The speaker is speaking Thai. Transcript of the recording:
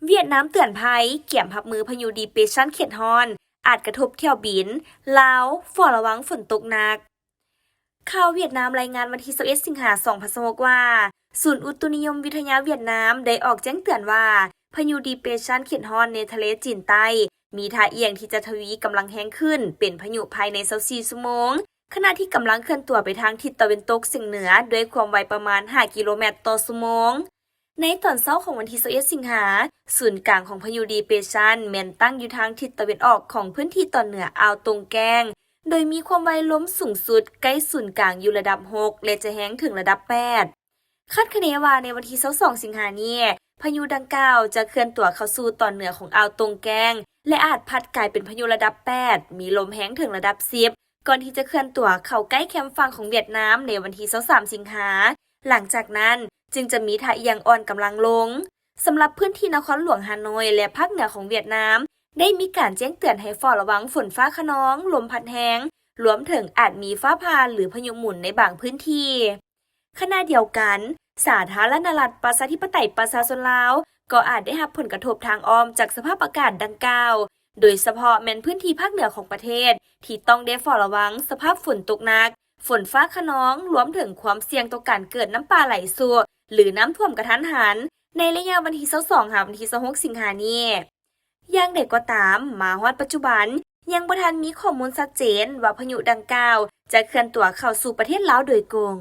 เวียดนามเตือนภัยเกี่ยมรับมือพายุดีเปรสชันเขตฮอนอาจกระทบเที่ยวบินลาวเฝ้าระวังฝนตกหนักข่าวเวียดนามรายงานวันที่21สิงหาคม2026ว่าศูนย์อุตุนิยมวิทยาเวียดนามได้ออกแจ้งเตือนว่าพายุดีเปรสชันเขตฮอนในทะเลจีนใต้มีท่าเอียงที่จะทวีกำลังแรงขึ้นเป็นพายุภายใน24ชั่วโมงขณะที่กำลังเคลื่อนตัวไปทางทิศตะวันตกเฉียงเหนือด้วยความไวประมาณ5กิโลเมตรต่อชั่วโมงในตอนเช้าของวันที่21สิงหาศูนย์กลางของพายุดีเปรสชันแม่นตั้งอยู่ทางทิศตะวันออกของพื้นที่ตอนเหนืออ่าวตงแกงโดยมีความไวลมสูงสุดใกล้ศูนย์กลางอยู่ระดับ6และจะแห้งถึงระดับ8คาดคะเนว่าในวันที่22สิงหาคมนี้พายุดังกล่าวจะเคลื่อนตัวเข้าสู่ตอนเหนือของอ่าวตงแกงและอาจพัดกลายเป็นพายุระดับ8มีลมแห้งถึงระดับ10ก่อนที่จะเคลื่อนตัวเข้าใกล้แคมป์ฝั่งของเวียดนามในวันที่23สิงหาคมหลังจากนั้นจึงจะมีท่าเอียงอ่อนกำลังลงสำหรับพื้นที่นครหลวงฮานอยและภาคเหนือของเวียดนามได้มีการแจ้งเตือนให้เฝ้าระวังฝนฟ้าคะนองลมพัดแรงรวมถึงอาจมีฟ้าผ่าหรือพายุหมุนในบางพื้นที่ขณะเดียวกันสาธารณรัฐประชาธิปไตยประชาชนลาวก็อาจได้รับผลกระทบทางอ้อมจากสภาพอากาศดังกล่าวโดยเฉพาะแม้นพื้นที่ภาคเหนือของประเทศที่ต้องได้เฝ้าระวังสภาพฝนตกหนักฝนฟ้าคะนองรวมถึงความเสี่ยงต่อการเกิดน้ำป่าไหลสั่วหรือน้ำท่วมกระทันหันในระยะวันที่22ถึงวันที่26สิงหาคมนี้อย่างใดก็ตามมาฮอดปัจจุบันยังบ่ทันมีข้อมูลชัดเจนว่าพายุดังกล่าวจะเคลื่อนตัวเข้าสู่ประเทศลาวโดยตรง